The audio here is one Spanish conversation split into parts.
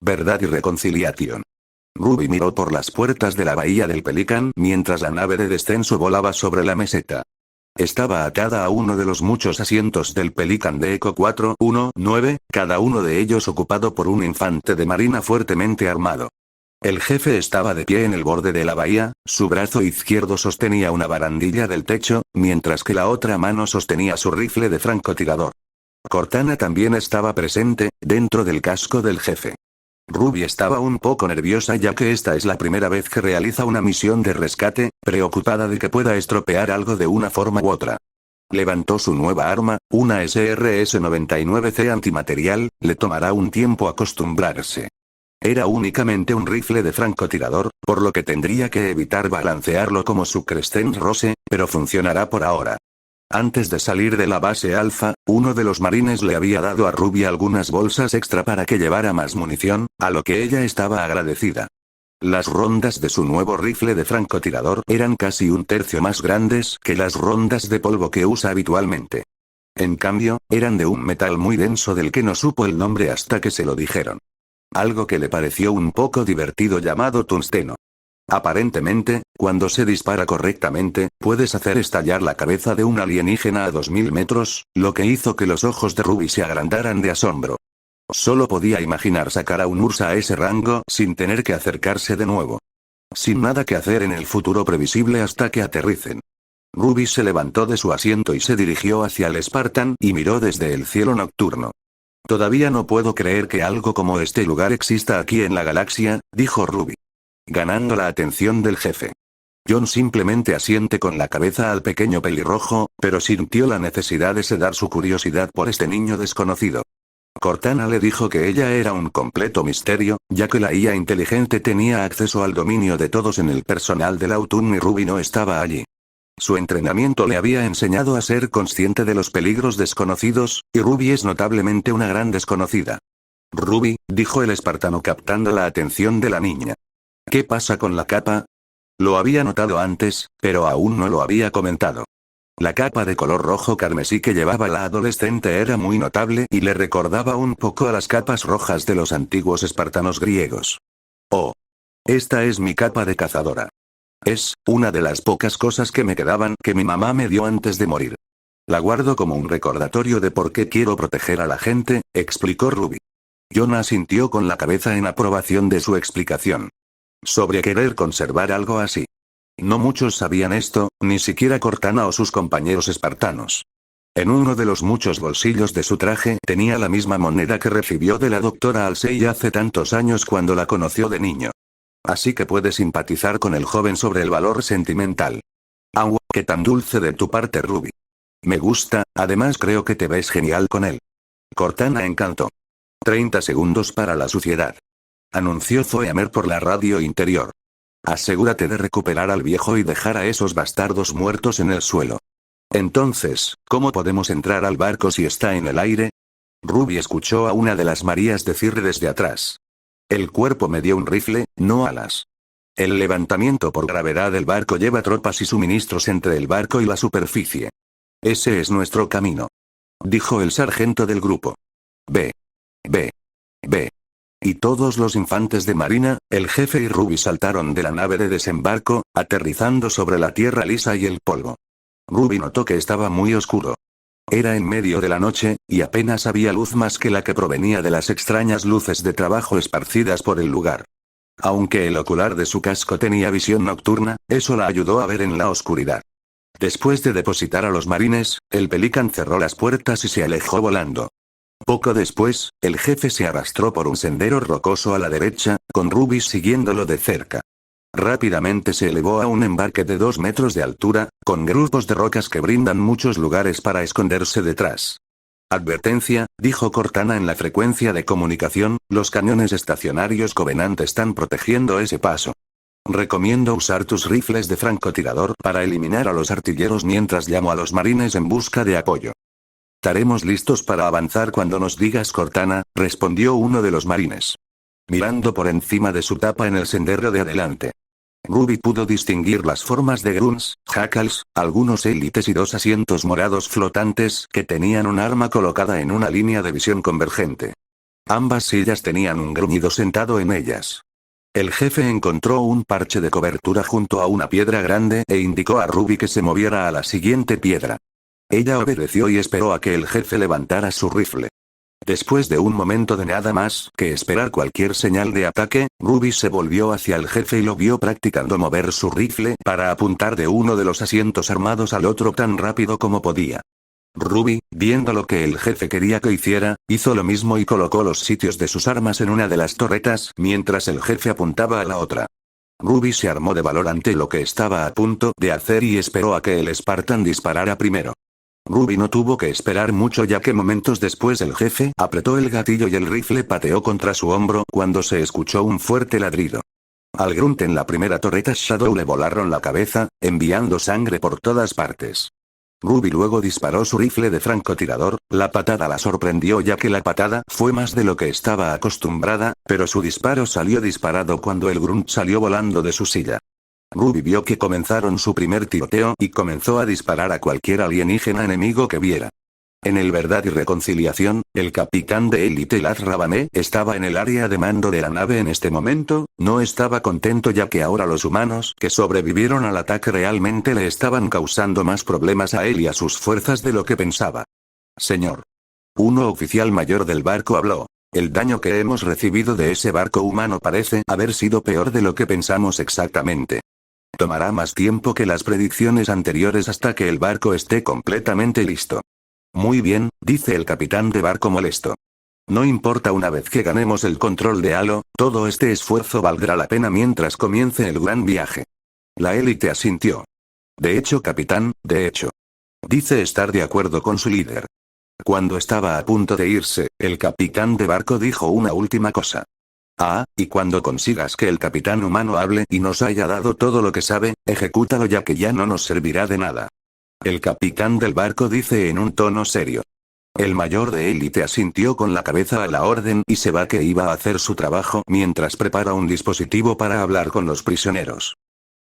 verdad y reconciliación. Ruby miró por las puertas de la bahía del Pelican mientras la nave de descenso volaba sobre la meseta. Estaba atada a uno de los muchos asientos del Pelican de Eco 419, cada uno de ellos ocupado por un infante de marina fuertemente armado. El jefe estaba de pie en el borde de la bahía, su brazo izquierdo sostenía una barandilla del techo, mientras que la otra mano sostenía su rifle de francotirador. Cortana también estaba presente, dentro del casco del jefe. Ruby estaba un poco nerviosa ya que esta es la primera vez que realiza una misión de rescate, preocupada de que pueda estropear algo de una forma u otra. Levantó su nueva arma, una SRS-99C antimaterial, le tomará un tiempo acostumbrarse. Era únicamente un rifle de francotirador, por lo que tendría que evitar balancearlo como su Crescent Rose, pero funcionará por ahora. Antes de salir de la base Alpha, uno de los marines le había dado a Ruby algunas bolsas extra para que llevara más munición, a lo que ella estaba agradecida. Las rondas de su nuevo rifle de francotirador eran casi un tercio más grandes que las rondas de polvo que usa habitualmente. En cambio, eran de un metal muy denso del que no supo el nombre hasta que se lo dijeron. Algo que le pareció un poco divertido llamado tungsteno. Aparentemente, cuando se dispara correctamente, puedes hacer estallar la cabeza de un alienígena a 2000 metros, lo que hizo que los ojos de Ruby se agrandaran de asombro. Solo podía imaginar sacar a un Ursa a ese rango sin tener que acercarse de nuevo. Sin nada que hacer en el futuro previsible hasta que aterricen. Ruby se levantó de su asiento y se dirigió hacia el Spartan y miró desde el cielo nocturno. Todavía no puedo creer que algo como este lugar exista aquí en la galaxia, dijo Ruby. Ganando la atención del jefe. John simplemente asiente con la cabeza al pequeño pelirrojo, pero sintió la necesidad de sedar su curiosidad por este niño desconocido. Cortana le dijo que ella era un completo misterio, ya que la IA inteligente tenía acceso al dominio de todos en el personal del Autumn y Ruby no estaba allí. Su entrenamiento le había enseñado a ser consciente de los peligros desconocidos, y Ruby es notablemente una gran desconocida. Ruby, dijo el espartano captando la atención de la niña. ¿Qué pasa con la capa? Lo había notado antes, pero aún no lo había comentado. La capa de color rojo carmesí que llevaba la adolescente era muy notable y le recordaba un poco a las capas rojas de los antiguos espartanos griegos. Oh. Esta es mi capa de cazadora. Es una de las pocas cosas que me quedaban que mi mamá me dio antes de morir. La guardo como un recordatorio de por qué quiero proteger a la gente, explicó Ruby. John asintió con la cabeza en aprobación de su explicación. Sobre querer conservar algo así. No muchos sabían esto, ni siquiera Cortana o sus compañeros espartanos. En uno de los muchos bolsillos de su traje tenía la misma moneda que recibió de la doctora Alsey hace tantos años cuando la conoció de niño. Así que puede simpatizar con el joven sobre el valor sentimental. Qué tan dulce de tu parte, Ruby. Me gusta, además creo que te ves genial con él. Cortana encantó. 30 segundos para la suciedad. Anunció Zoeamer por la radio interior. Asegúrate de recuperar al viejo y dejar a esos bastardos muertos en el suelo. Entonces, ¿cómo podemos entrar al barco si está en el aire? Ruby escuchó a una de las Marías decir desde atrás. El cuerpo me dio un rifle, no alas. El levantamiento por gravedad del barco lleva tropas y suministros entre el barco y la superficie. Ese es nuestro camino. Dijo el sargento del grupo. Ve. Y todos los infantes de marina, el jefe y Ruby saltaron de la nave de desembarco, aterrizando sobre la tierra lisa y el polvo. Ruby notó que estaba muy oscuro. Era en medio de la noche, y apenas había luz más que la que provenía de las extrañas luces de trabajo esparcidas por el lugar. Aunque el ocular de su casco tenía visión nocturna, eso la ayudó a ver en la oscuridad. Después de depositar a los marines, el Pelican cerró las puertas y se alejó volando. Poco después, el jefe se arrastró por un sendero rocoso a la derecha, con Ruby siguiéndolo de cerca. Rápidamente se elevó a un embarque de 2 metros de altura, con grupos de rocas que brindan muchos lugares para esconderse detrás. Advertencia, dijo Cortana en la frecuencia de comunicación, los cañones estacionarios Covenant están protegiendo ese paso. Recomiendo usar tus rifles de francotirador para eliminar a los artilleros mientras llamo a los marines en busca de apoyo. Estaremos listos para avanzar cuando nos digas, Cortana, respondió uno de los marines. Mirando por encima de su tapa en el sendero de adelante. Ruby pudo distinguir las formas de grunts, jackals, algunos élites y 2 asientos morados flotantes que tenían un arma colocada en una línea de visión convergente. Ambas sillas tenían un gruñido sentado en ellas. El jefe encontró un parche de cobertura junto a una piedra grande e indicó a Ruby que se moviera a la siguiente piedra. Ella obedeció y esperó a que el jefe levantara su rifle. Después de un momento de nada más que esperar cualquier señal de ataque, Ruby se volvió hacia el jefe y lo vio practicando mover su rifle para apuntar de uno de los asientos armados al otro tan rápido como podía. Ruby, viendo lo que el jefe quería que hiciera, hizo lo mismo y colocó los sitios de sus armas en una de las torretas mientras el jefe apuntaba a la otra. Ruby se armó de valor ante lo que estaba a punto de hacer y esperó a que el Spartan disparara primero. Ruby no tuvo que esperar mucho ya que momentos después el jefe apretó el gatillo y el rifle pateó contra su hombro cuando se escuchó un fuerte ladrido. Al grunt en la primera torreta Shadow le volaron la cabeza, enviando sangre por todas partes. Ruby luego disparó su rifle de francotirador, la patada la sorprendió ya que la patada fue más de lo que estaba acostumbrada, pero su disparo salió disparado cuando el grunt salió volando de su silla. Ruby vio que comenzaron su primer tiroteo y comenzó a disparar a cualquier alienígena enemigo que viera. En el Verdad y Reconciliación, el capitán de élite Laz Rabanne estaba en el área de mando de la nave en este momento, no estaba contento ya que ahora los humanos que sobrevivieron al ataque realmente le estaban causando más problemas a él y a sus fuerzas de lo que pensaba. Señor. Un oficial mayor del barco habló. El daño que hemos recibido de ese barco humano parece haber sido peor de lo que pensamos exactamente. Tomará más tiempo que las predicciones anteriores hasta que el barco esté completamente listo. Muy bien, dice el capitán de barco molesto. No importa, una vez que ganemos el control de Halo, todo este esfuerzo valdrá la pena mientras comience el gran viaje. La élite asintió. De hecho, capitán, de hecho. Dice estar de acuerdo con su líder. Cuando estaba a punto de irse, el capitán de barco dijo una última cosa. Y cuando consigas que el capitán humano hable y nos haya dado todo lo que sabe, ejecútalo ya que ya no nos servirá de nada. El capitán del barco dice en un tono serio. El mayor de élite asintió con la cabeza a la orden y se va que iba a hacer su trabajo mientras prepara un dispositivo para hablar con los prisioneros.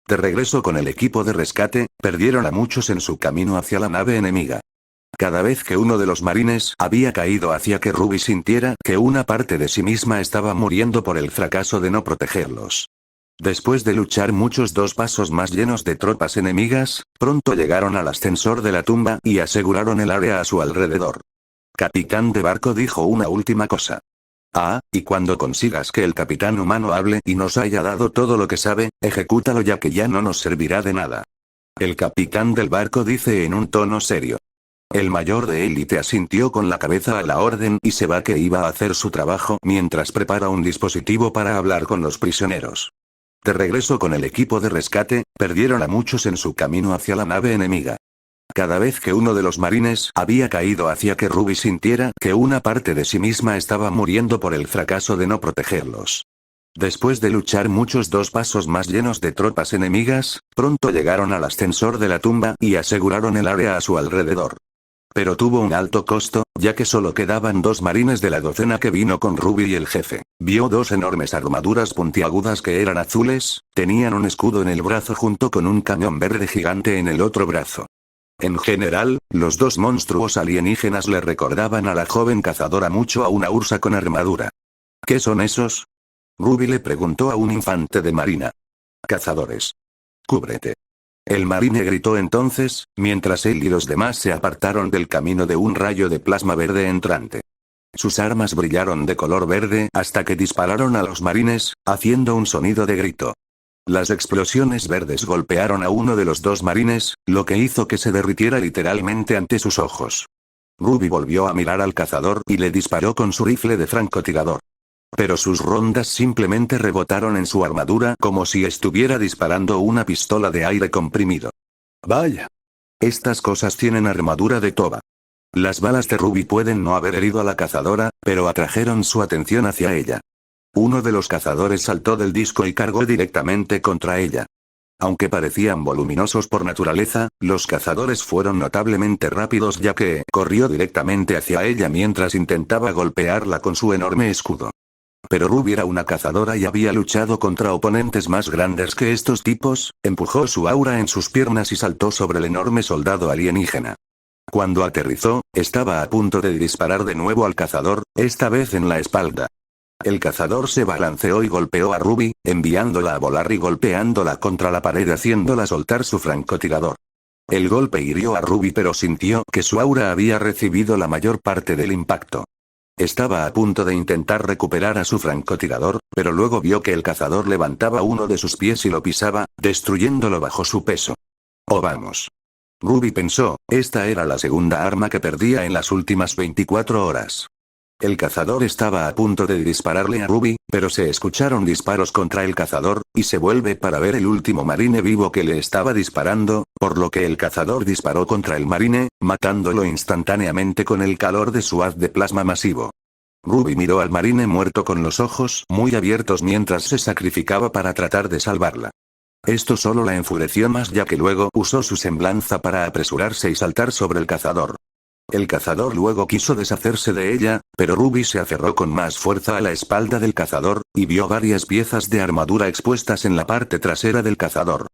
De regreso con el equipo de rescate, perdieron a muchos en su camino hacia la nave enemiga. Cada vez que uno de los marines había caído hacía que Ruby sintiera que una parte de sí misma estaba muriendo por el fracaso de no protegerlos. Después de luchar muchos 2 pasos más llenos de tropas enemigas, pronto llegaron al ascensor de la tumba y aseguraron el área a su alrededor. Capitán de barco dijo una última cosa. Y cuando consigas que el capitán humano hable y nos haya dado todo lo que sabe, ejecútalo ya que ya no nos servirá de nada. El capitán del barco dice en un tono serio. El mayor de élite asintió con la cabeza a la orden y se va que iba a hacer su trabajo mientras prepara un dispositivo para hablar con los prisioneros. De regreso con el equipo de rescate, perdieron a muchos en su camino hacia la nave enemiga. Cada vez que uno de los marines había caído hacía que Ruby sintiera que una parte de sí misma estaba muriendo por el fracaso de no protegerlos. Después de luchar muchos 2 pasos más llenos de tropas enemigas, pronto llegaron al ascensor de la tumba y aseguraron el área a su alrededor. Pero tuvo un alto costo, ya que solo quedaban 2 marines de la docena que vino con Ruby y el jefe. Vio 2 enormes armaduras puntiagudas que eran azules, tenían un escudo en el brazo junto con un cañón verde gigante en el otro brazo. En general, los 2 monstruos alienígenas le recordaban a la joven cazadora mucho a una ursa con armadura. ¿Qué son esos? Ruby le preguntó a un infante de marina. Cazadores. Cúbrete. El marine gritó entonces, mientras él y los demás se apartaron del camino de un rayo de plasma verde entrante. Sus armas brillaron de color verde hasta que dispararon a los marines, haciendo un sonido de grito. Las explosiones verdes golpearon a uno de los 2 marines, lo que hizo que se derritiera literalmente ante sus ojos. Ruby volvió a mirar al cazador y le disparó con su rifle de francotirador. Pero sus rondas simplemente rebotaron en su armadura como si estuviera disparando una pistola de aire comprimido. Vaya. Estas cosas tienen armadura de toba. Las balas de Ruby pueden no haber herido a la cazadora, pero atrajeron su atención hacia ella. Uno de los cazadores saltó del disco y cargó directamente contra ella. Aunque parecían voluminosos por naturaleza, los cazadores fueron notablemente rápidos ya que corrió directamente hacia ella mientras intentaba golpearla con su enorme escudo. Pero Ruby era una cazadora y había luchado contra oponentes más grandes que estos tipos, empujó su aura en sus piernas y saltó sobre el enorme soldado alienígena. Cuando aterrizó, estaba a punto de disparar de nuevo al cazador, esta vez en la espalda. El cazador se balanceó y golpeó a Ruby, enviándola a volar y golpeándola contra la pared haciéndola soltar su francotirador. El golpe hirió a Ruby pero sintió que su aura había recibido la mayor parte del impacto. Estaba a punto de intentar recuperar a su francotirador, pero luego vio que el cazador levantaba uno de sus pies y lo pisaba, destruyéndolo bajo su peso. Oh vamos. Ruby pensó, esta era la segunda arma que perdía en las últimas 24 horas. El cazador estaba a punto de dispararle a Ruby, pero se escucharon disparos contra el cazador, y se vuelve para ver el último marine vivo que le estaba disparando, por lo que el cazador disparó contra el marine, matándolo instantáneamente con el calor de su haz de plasma masivo. Ruby miró al marine muerto con los ojos muy abiertos mientras se sacrificaba para tratar de salvarla. Esto solo la enfureció más ya que luego usó su semblanza para apresurarse y saltar sobre el cazador. El cazador luego quiso deshacerse de ella, pero Ruby se aferró con más fuerza a la espalda del cazador, y vio varias piezas de armadura expuestas en la parte trasera del cazador.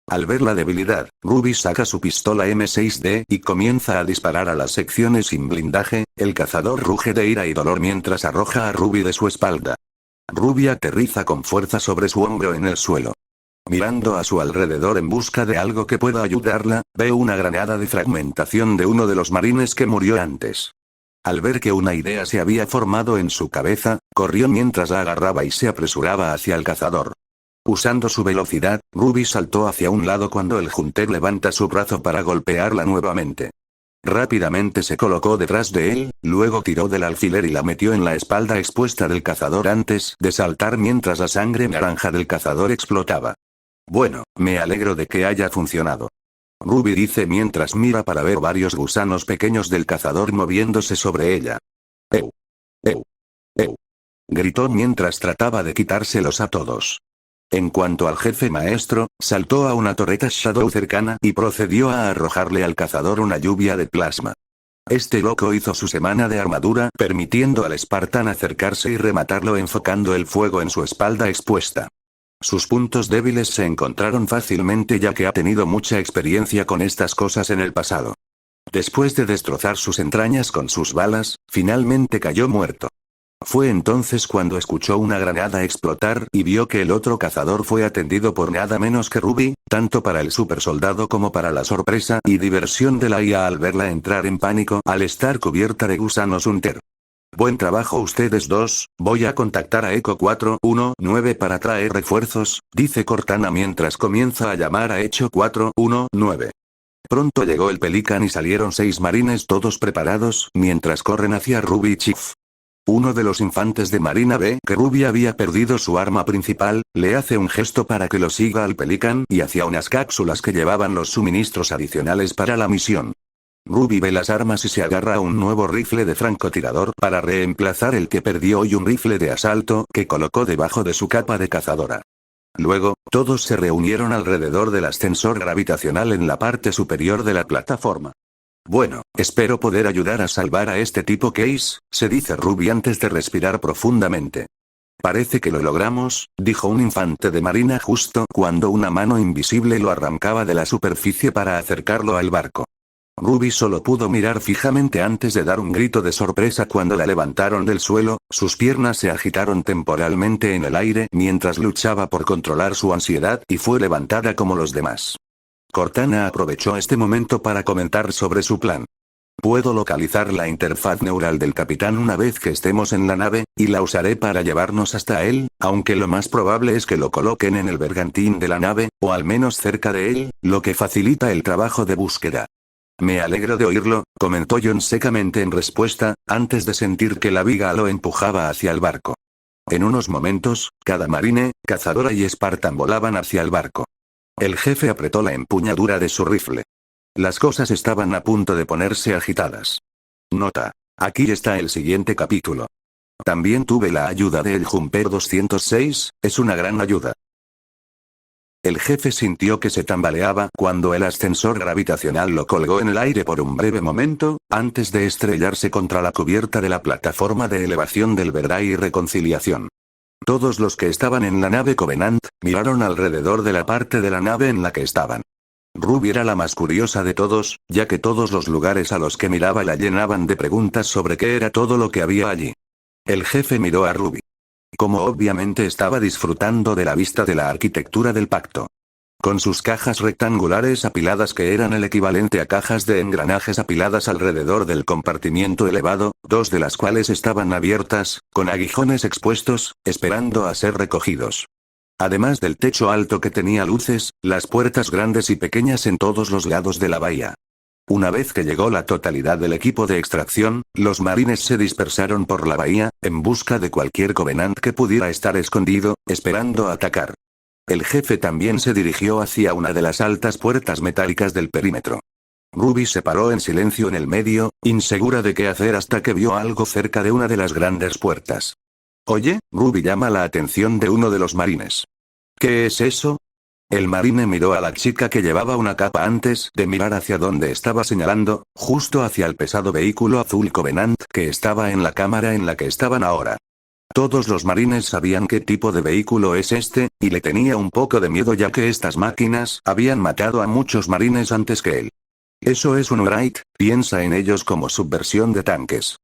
Al ver la debilidad, Ruby saca su pistola M6D y comienza a disparar a las secciones sin blindaje, el cazador ruge de ira y dolor mientras arroja a Ruby de su espalda. Ruby aterriza con fuerza sobre su hombro en el suelo. Mirando a su alrededor en busca de algo que pueda ayudarla, ve una granada de fragmentación de uno de los marines que murió antes. Al ver que una idea se había formado en su cabeza, corrió mientras la agarraba y se apresuraba hacia el cazador. Usando su velocidad, Ruby saltó hacia un lado cuando el Hunter levanta su brazo para golpearla nuevamente. Rápidamente se colocó detrás de él, luego tiró del alfiler y la metió en la espalda expuesta del cazador antes de saltar mientras la sangre naranja del cazador explotaba. Bueno, me alegro de que haya funcionado. Ruby dice mientras mira para ver varios gusanos pequeños del cazador moviéndose sobre ella. ¡Eu! ¡Eu! ¡Eu! Gritó mientras trataba de quitárselos a todos. En cuanto al jefe maestro, saltó a una torreta Shadow cercana y procedió a arrojarle al cazador una lluvia de plasma. Este loco hizo su semana de armadura, permitiendo al Spartan acercarse y rematarlo enfocando el fuego en su espalda expuesta. Sus puntos débiles se encontraron fácilmente ya que ha tenido mucha experiencia con estas cosas en el pasado. Después de destrozar sus entrañas con sus balas, finalmente cayó muerto. Fue entonces cuando escuchó una granada explotar y vio que el otro cazador fue atendido por nada menos que Ruby, tanto para el supersoldado como para la sorpresa y diversión de la IA al verla entrar en pánico al estar cubierta de gusanos Hunter. Buen trabajo ustedes dos, voy a contactar a Echo 419 para traer refuerzos, dice Cortana mientras comienza a llamar a Echo 419. Pronto llegó el Pelican y salieron 6 marines todos preparados mientras corren hacia Ruby Chief. Uno de los infantes de marina ve que Ruby había perdido su arma principal, le hace un gesto para que lo siga al Pelican y hacia unas cápsulas que llevaban los suministros adicionales para la misión. Ruby ve las armas y se agarra a un nuevo rifle de francotirador para reemplazar el que perdió y un rifle de asalto que colocó debajo de su capa de cazadora. Luego, todos se reunieron alrededor del ascensor gravitacional en la parte superior de la plataforma. Bueno, espero poder ayudar a salvar a este tipo Case, se dice Ruby antes de respirar profundamente. Parece que lo logramos, dijo un infante de marina justo cuando una mano invisible lo arrancaba de la superficie para acercarlo al barco. Ruby solo pudo mirar fijamente antes de dar un grito de sorpresa cuando la levantaron del suelo, sus piernas se agitaron temporalmente en el aire mientras luchaba por controlar su ansiedad y fue levantada como los demás. Cortana aprovechó este momento para comentar sobre su plan. Puedo localizar la interfaz neural del capitán una vez que estemos en la nave, y la usaré para llevarnos hasta él, aunque lo más probable es que lo coloquen en el bergantín de la nave, o al menos cerca de él, lo que facilita el trabajo de búsqueda. Me alegro de oírlo, comentó John secamente en respuesta, antes de sentir que la viga lo empujaba hacia el barco. En unos momentos, cada marine, cazadora y Spartan volaban hacia el barco. El jefe apretó la empuñadura de su rifle. Las cosas estaban a punto de ponerse agitadas. Nota. Aquí está el siguiente capítulo. También tuve la ayuda del Jumper 206, es una gran ayuda. El jefe sintió que se tambaleaba cuando el ascensor gravitacional lo colgó en el aire por un breve momento, antes de estrellarse contra la cubierta de la plataforma de elevación del Verdad y Reconciliación. Todos los que estaban en la nave Covenant, miraron alrededor de la parte de la nave en la que estaban. Ruby era la más curiosa de todos, ya que todos los lugares a los que miraba la llenaban de preguntas sobre qué era todo lo que había allí. El jefe miró a Ruby. Como obviamente estaba disfrutando de la vista de la arquitectura del pacto. Con sus cajas rectangulares apiladas que eran el equivalente a cajas de engranajes apiladas alrededor del compartimiento elevado, dos de las cuales estaban abiertas, con aguijones expuestos, esperando a ser recogidos. Además del techo alto que tenía luces, las puertas grandes y pequeñas en todos los lados de la bahía. Una vez que llegó la totalidad del equipo de extracción, los marines se dispersaron por la bahía, en busca de cualquier Covenant que pudiera estar escondido, esperando a atacar. El jefe también se dirigió hacia una de las altas puertas metálicas del perímetro. Ruby se paró en silencio en el medio, insegura de qué hacer hasta que vio algo cerca de una de las grandes puertas. Oye, Ruby llama la atención de uno de los marines. ¿Qué es eso? El marine miró a la chica que llevaba una capa antes de mirar hacia donde estaba señalando, justo hacia el pesado vehículo azul Covenant que estaba en la cámara en la que estaban ahora. Todos los marines sabían qué tipo de vehículo es este, y le tenía un poco de miedo ya que estas máquinas habían matado a muchos marines antes que él. Eso es un Wright, piensa en ellos como subversión de tanques.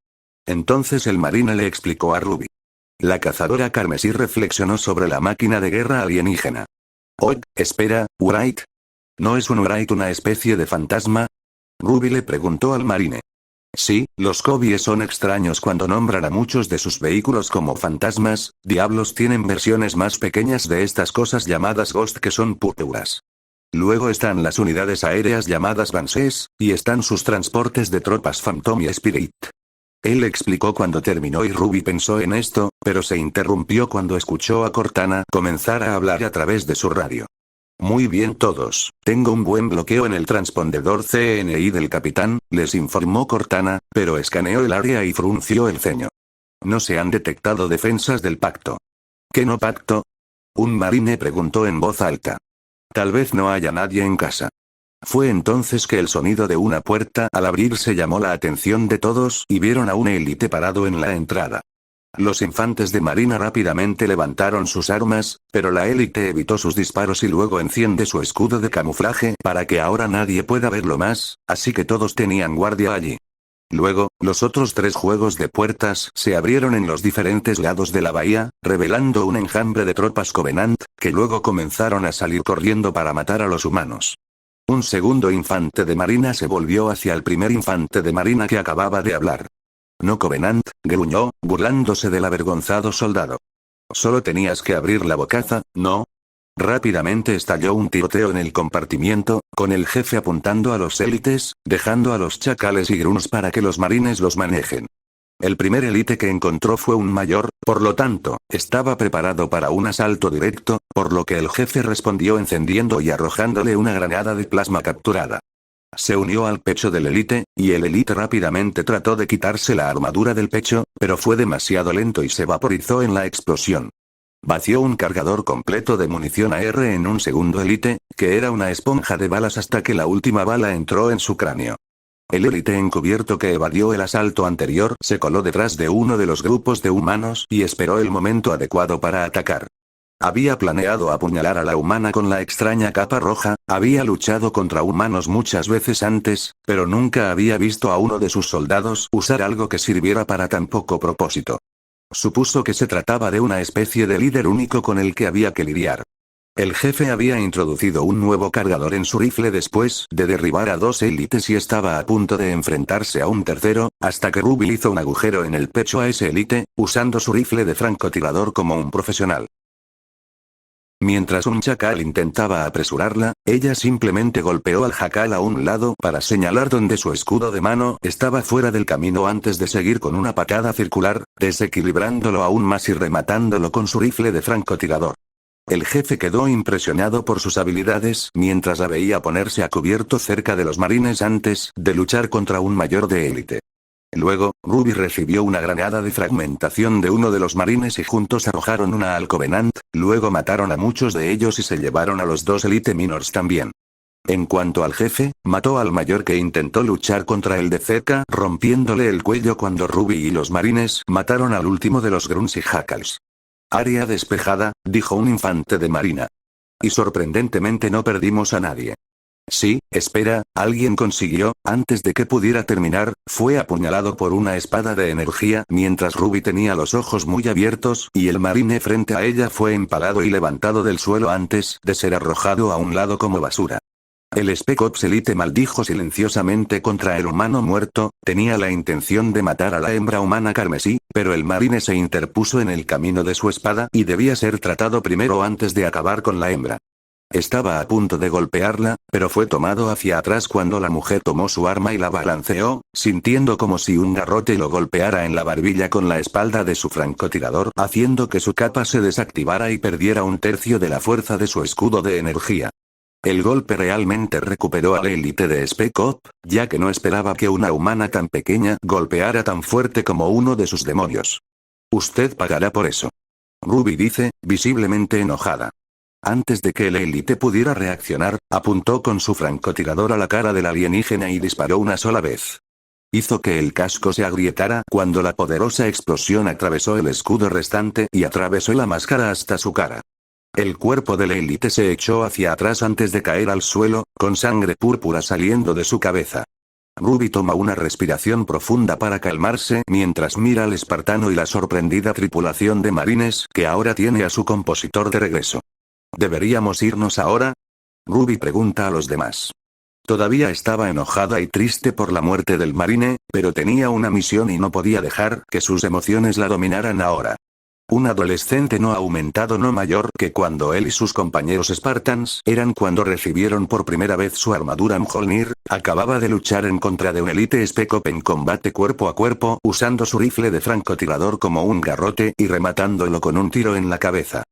Entonces el marine le explicó a Ruby. La cazadora carmesí reflexionó sobre la máquina de guerra alienígena. Oh, espera, Wright. ¿No es un Wright una especie de fantasma? Ruby le preguntó al marine. Sí, los Kobies son extraños cuando nombran a muchos de sus vehículos como fantasmas, diablos tienen versiones más pequeñas de estas cosas llamadas Ghost que son púrpuras. Luego están las unidades aéreas llamadas Banshees, y están sus transportes de tropas Phantom y Spirit. Él explicó cuando terminó y Ruby pensó en esto, pero se interrumpió cuando escuchó a Cortana comenzar a hablar a través de su radio. Muy bien todos, tengo un buen bloqueo en el transpondedor CNI del capitán, les informó Cortana, pero escaneó el área y frunció el ceño. No se han detectado defensas del pacto. ¿Qué no pacto? Un marine preguntó en voz alta. Tal vez no haya nadie en casa. Fue entonces que el sonido de una puerta al abrirse llamó la atención de todos y vieron a un élite parado en la entrada. Los infantes de marina rápidamente levantaron sus armas, pero la élite evitó sus disparos y luego enciende su escudo de camuflaje para que ahora nadie pueda verlo más, así que todos tenían guardia allí. Luego, los otros tres juegos de puertas se abrieron en los diferentes lados de la bahía, revelando un enjambre de tropas Covenant, que luego comenzaron a salir corriendo para matar a los humanos. Un segundo infante de marina se volvió hacia el primer infante de marina que acababa de hablar. No Covenant, gruñó, burlándose del avergonzado soldado. Solo tenías que abrir la bocaza, ¿no? Rápidamente estalló un tiroteo en el compartimiento, con el jefe apuntando a los élites, dejando a los chacales y grunts para que los marines los manejen. El primer élite que encontró fue un mayor, por lo tanto, estaba preparado para un asalto directo, por lo que el jefe respondió encendiendo y arrojándole una granada de plasma capturada. Se unió al pecho del élite, y el élite rápidamente trató de quitarse la armadura del pecho, pero fue demasiado lento y se vaporizó en la explosión. Vació un cargador completo de munición AR en un segundo élite, que era una esponja de balas hasta que la última bala entró en su cráneo. El élite encubierto que evadió el asalto anterior se coló detrás de uno de los grupos de humanos y esperó el momento adecuado para atacar. Había planeado apuñalar a la humana con la extraña capa roja, había luchado contra humanos muchas veces antes, pero nunca había visto a uno de sus soldados usar algo que sirviera para tan poco propósito. Supuso que se trataba de una especie de líder único con el que había que lidiar. El jefe había introducido un nuevo cargador en su rifle después de derribar a dos élites y estaba a punto de enfrentarse a un tercero, hasta que Ruby hizo un agujero en el pecho a ese élite, usando su rifle de francotirador como un profesional. Mientras un chacal intentaba apresurarla, ella simplemente golpeó al jacal a un lado para señalar donde su escudo de mano estaba fuera del camino antes de seguir con una patada circular, desequilibrándolo aún más y rematándolo con su rifle de francotirador. El jefe quedó impresionado por sus habilidades mientras la veía ponerse a cubierto cerca de los marines antes de luchar contra un mayor de élite. Luego, Ruby recibió una granada de fragmentación de uno de los marines y juntos arrojaron una al Covenant, luego mataron a muchos de ellos y se llevaron a los dos Elite Minors también. En cuanto al jefe, mató al mayor que intentó luchar contra él de cerca, rompiéndole el cuello cuando Ruby y los marines mataron al último de los grunts y jackals. Área despejada, dijo un infante de marina. Y sorprendentemente no perdimos a nadie. Sí, espera, alguien consiguió. Antes de que pudiera terminar, fue apuñalado por una espada de energía mientras Ruby tenía los ojos muy abiertos y el marine frente a ella fue empalado y levantado del suelo antes de ser arrojado a un lado como basura. El Spec Ops Elite maldijo silenciosamente contra el humano muerto, tenía la intención de matar a la hembra humana carmesí, pero el marine se interpuso en el camino de su espada y debía ser tratado primero antes de acabar con la hembra. Estaba a punto de golpearla, pero fue tomado hacia atrás cuando la mujer tomó su arma y la balanceó, sintiendo como si un garrote lo golpeara en la barbilla con la espalda de su francotirador, haciendo que su capa se desactivara y perdiera un tercio de la fuerza de su escudo de energía. El golpe realmente recuperó a la élite de Spec Ops, ya que no esperaba que una humana tan pequeña golpeara tan fuerte como uno de sus demonios. Usted pagará por eso. Ruby dice, visiblemente enojada. Antes de que el élite pudiera reaccionar, apuntó con su francotirador a la cara del alienígena y disparó una sola vez. Hizo que el casco se agrietara cuando la poderosa explosión atravesó el escudo restante y atravesó la máscara hasta su cara. El cuerpo del élite se echó hacia atrás antes de caer al suelo, con sangre púrpura saliendo de su cabeza. Ruby toma una respiración profunda para calmarse mientras mira al espartano y la sorprendida tripulación de marines que ahora tiene a su compositor de regreso. ¿Deberíamos irnos ahora? Ruby pregunta a los demás. Todavía estaba enojada y triste por la muerte del marine, pero tenía una misión y no podía dejar que sus emociones la dominaran ahora. Un adolescente no aumentado no mayor que cuando él y sus compañeros Spartans eran cuando recibieron por primera vez su armadura Mjolnir, acababa de luchar en contra de un Elite Spec Ops en combate cuerpo a cuerpo usando su rifle de francotirador como un garrote y rematándolo con un tiro en la cabeza.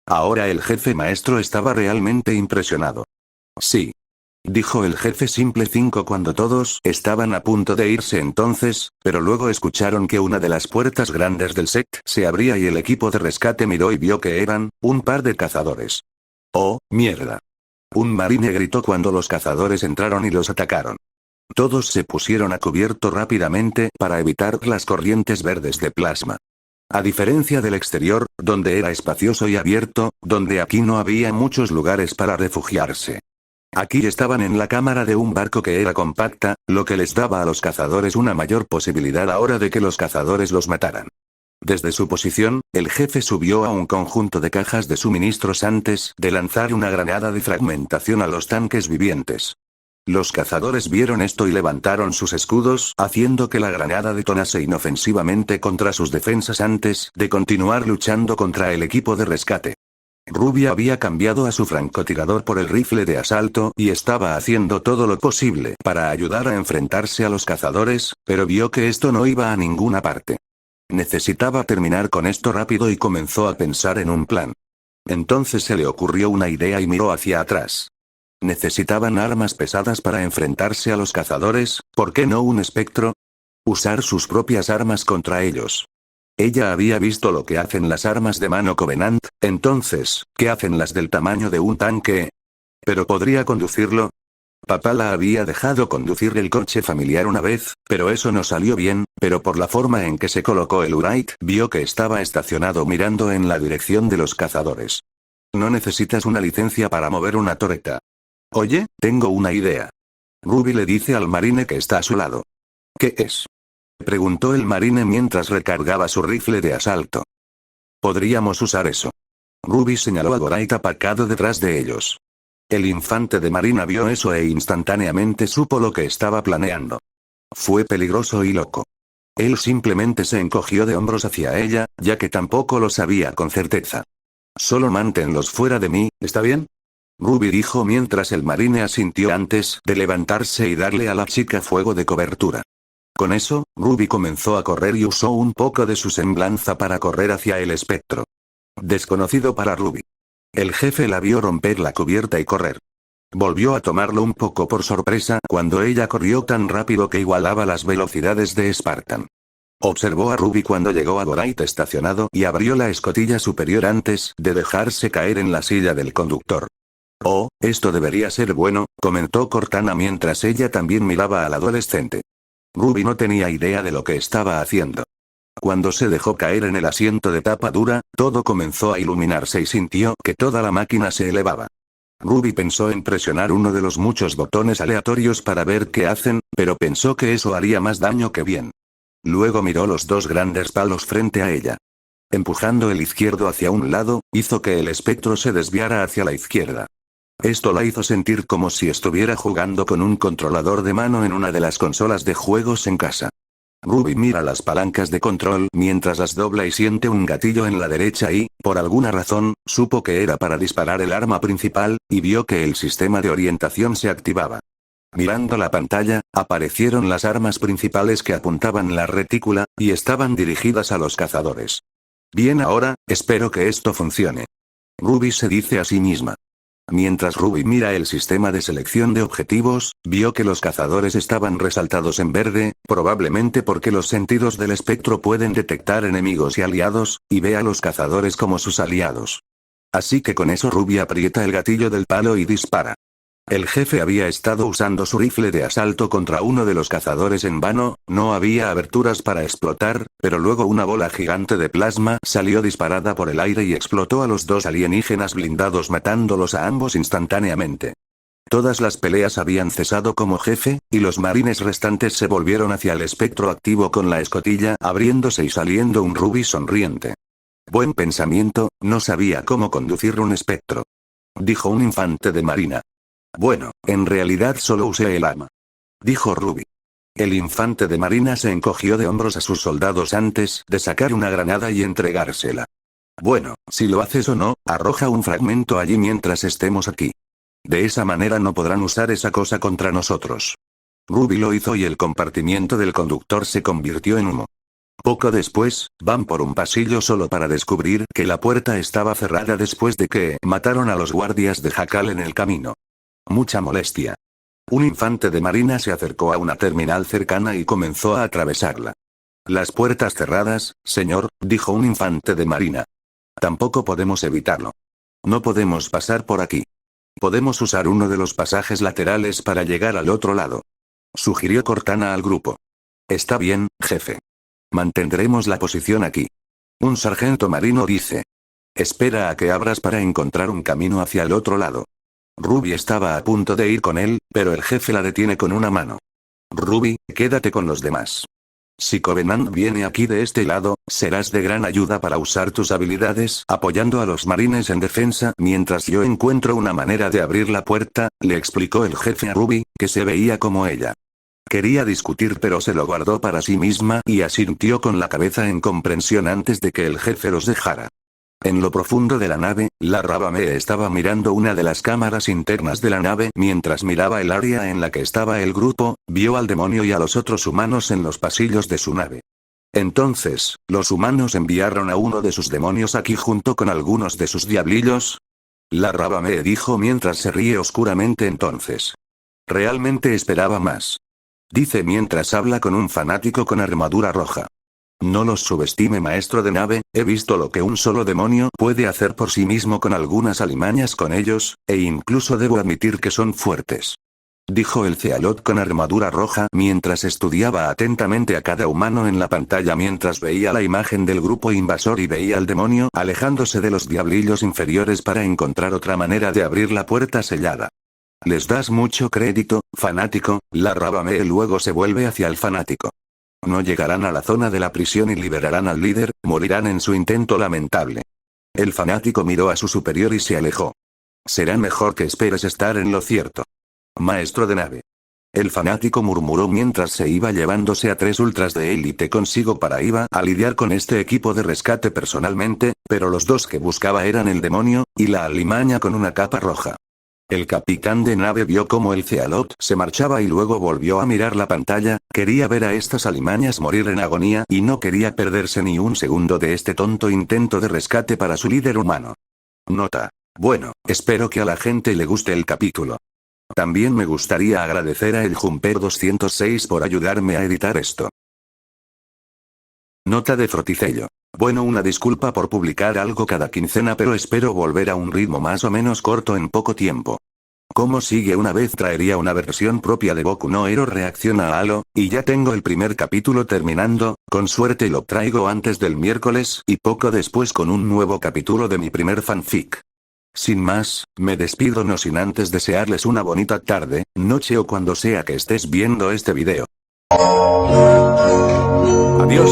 Ahora el jefe maestro estaba realmente impresionado. Sí. Dijo el jefe simple 5 cuando todos estaban a punto de irse entonces, pero luego escucharon que una de las puertas grandes del SEC se abría y el equipo de rescate miró y vio que eran un par de cazadores. ¡Oh, mierda! Un marine gritó cuando los cazadores entraron y los atacaron. Todos se pusieron a cubierto rápidamente para evitar las corrientes verdes de plasma. A diferencia del exterior, donde era espacioso y abierto, donde aquí no había muchos lugares para refugiarse. Aquí estaban en la cámara de un barco que era compacta, lo que les daba a los cazadores una mayor posibilidad ahora de que los cazadores los mataran. Desde su posición, el jefe subió a un conjunto de cajas de suministros antes de lanzar una granada de fragmentación a los tanques vivientes. Los cazadores vieron esto y levantaron sus escudos, haciendo que la granada detonase inofensivamente contra sus defensas antes de continuar luchando contra el equipo de rescate. Ruby había cambiado a su francotirador por el rifle de asalto y estaba haciendo todo lo posible para ayudar a enfrentarse a los cazadores, pero vio que esto no iba a ninguna parte. Necesitaba terminar con esto rápido y comenzó a pensar en un plan. Entonces se le ocurrió una idea y miró hacia atrás. Necesitaban armas pesadas para enfrentarse a los cazadores, ¿por qué no un espectro? Usar sus propias armas contra ellos. Ella había visto lo que hacen las armas de mano Covenant, entonces, ¿qué hacen las del tamaño de un tanque? ¿Pero podría conducirlo? Papá la había dejado conducir el coche familiar una vez, pero eso no salió bien, pero por la forma en que se colocó el Urite, vio que estaba estacionado mirando en la dirección de los cazadores. No necesitas una licencia para mover una torreta. Oye, tengo una idea. Ruby le dice al marine que está a su lado. ¿Qué es? Preguntó el marine mientras recargaba su rifle de asalto. Podríamos usar eso. Ruby señaló a Gorite apacado detrás de ellos. El infante de marina vio eso e instantáneamente supo lo que estaba planeando. Fue peligroso y loco. Él simplemente se encogió de hombros hacia ella, ya que tampoco lo sabía con certeza. Solo manténlos fuera de mí, ¿está bien? Ruby dijo mientras el marine asintió antes de levantarse y darle a la chica fuego de cobertura. Con eso, Ruby comenzó a correr y usó un poco de su semblanza para correr hacia el espectro. Desconocido para Ruby. El jefe la vio romper la cubierta y correr. Volvió a tomarlo un poco por sorpresa cuando ella corrió tan rápido que igualaba las velocidades de Spartan. Observó a Ruby cuando llegó a Gorite estacionado y abrió la escotilla superior antes de dejarse caer en la silla del conductor. Oh, esto debería ser bueno, comentó Cortana mientras ella también miraba al adolescente. Ruby no tenía idea de lo que estaba haciendo. Cuando se dejó caer en el asiento de tapa dura, todo comenzó a iluminarse y sintió que toda la máquina se elevaba. Ruby pensó en presionar uno de los muchos botones aleatorios para ver qué hacen, pero pensó que eso haría más daño que bien. Luego miró los dos grandes palos frente a ella. Empujando el izquierdo hacia un lado, hizo que el espectro se desviara hacia la izquierda. Esto la hizo sentir como si estuviera jugando con un controlador de mano en una de las consolas de juegos en casa. Ruby mira las palancas de control mientras las dobla y siente un gatillo en la derecha y, por alguna razón, supo que era para disparar el arma principal, y vio que el sistema de orientación se activaba. Mirando la pantalla, aparecieron las armas principales que apuntaban la retícula, y estaban dirigidas a los cazadores. Bien, ahora, espero que esto funcione. Ruby se dice a sí misma. Mientras Ruby mira el sistema de selección de objetivos, vio que los cazadores estaban resaltados en verde, probablemente porque los sentidos del espectro pueden detectar enemigos y aliados, y ve a los cazadores como sus aliados. Así que con eso Ruby aprieta el gatillo del palo y dispara. El jefe había estado usando su rifle de asalto contra uno de los cazadores en vano, no había aberturas para explotar, pero luego una bola gigante de plasma salió disparada por el aire y explotó a los dos alienígenas blindados matándolos a ambos instantáneamente. Todas las peleas habían cesado como jefe, y los marines restantes se volvieron hacia el espectro activo con la escotilla abriéndose y saliendo un Ruby sonriente. Buen pensamiento, no sabía cómo conducir un espectro. Dijo un infante de marina. Bueno, en realidad solo usé el arma. Dijo Ruby. El infante de marina se encogió de hombros a sus soldados antes de sacar una granada y entregársela. Bueno, si lo haces o no, arroja un fragmento allí mientras estemos aquí. De esa manera no podrán usar esa cosa contra nosotros. Ruby lo hizo y el compartimiento del conductor se convirtió en humo. Poco después, van por un pasillo solo para descubrir que la puerta estaba cerrada después de que mataron a los guardias de Jackal en el camino. Mucha molestia. Un infante de marina se acercó a una terminal cercana y comenzó a atravesarla. Las puertas cerradas, señor, dijo un infante de marina. Tampoco podemos evitarlo. No podemos pasar por aquí. Podemos usar uno de los pasajes laterales para llegar al otro lado. Sugirió Cortana al grupo. Está bien, jefe. Mantendremos la posición aquí. Un sargento marino dice. Espera a que abras para encontrar un camino hacia el otro lado. Ruby estaba a punto de ir con él, pero el jefe la detiene con una mano. Ruby, quédate con los demás. Si Covenant viene aquí de este lado, serás de gran ayuda para usar tus habilidades apoyando a los marines en defensa mientras yo encuentro una manera de abrir la puerta, le explicó el jefe a Ruby, que se veía como ella. Quería discutir pero se lo guardó para sí misma y asintió con la cabeza en comprensión antes de que el jefe los dejara. En lo profundo de la nave, la Ravame estaba mirando una de las cámaras internas de la nave mientras miraba el área en la que estaba el grupo, vio al demonio y a los otros humanos en los pasillos de su nave. Entonces, los humanos enviaron a uno de sus demonios aquí junto con algunos de sus diablillos. La Ravame dijo mientras se ríe oscuramente entonces. Realmente esperaba más. Dice mientras habla con un fanático con armadura roja. No los subestime, maestro de nave, he visto lo que un solo demonio puede hacer por sí mismo con algunas alimañas con ellos, e incluso debo admitir que son fuertes. Dijo el Cealot con armadura roja mientras estudiaba atentamente a cada humano en la pantalla mientras veía la imagen del grupo invasor y veía al demonio alejándose de los diablillos inferiores para encontrar otra manera de abrir la puerta sellada. Les das mucho crédito, fanático, la Ravame luego se vuelve hacia el fanático. No llegarán a la zona de la prisión y liberarán al líder, morirán en su intento lamentable. El fanático miró a su superior y se alejó. Será mejor que esperes estar en lo cierto. Maestro de nave. El fanático murmuró mientras se iba llevándose a 3 ultras de élite consigo para iba a lidiar con este equipo de rescate personalmente, pero los 2 que buscaba eran el demonio, y la alimaña con una capa roja. El capitán de nave vio cómo el Cealot se marchaba y luego volvió a mirar la pantalla, quería ver a estas alimañas morir en agonía y no quería perderse ni un segundo de este tonto intento de rescate para su líder humano. Nota. Bueno, espero que a la gente le guste el capítulo. También me gustaría agradecer a el Jumper 206 por ayudarme a editar esto. Nota de Froticello. Bueno, una disculpa por publicar algo cada quincena, pero espero volver a un ritmo más o menos corto en poco tiempo. Como sigue una vez traería una versión propia de Boku no Hero reacciona a Halo, y ya tengo el primer capítulo terminando, con suerte lo traigo antes del miércoles y poco después con un nuevo capítulo de mi primer fanfic. Sin más, me despido no sin antes desearles una bonita tarde, noche o cuando sea que estés viendo este video. Adiós.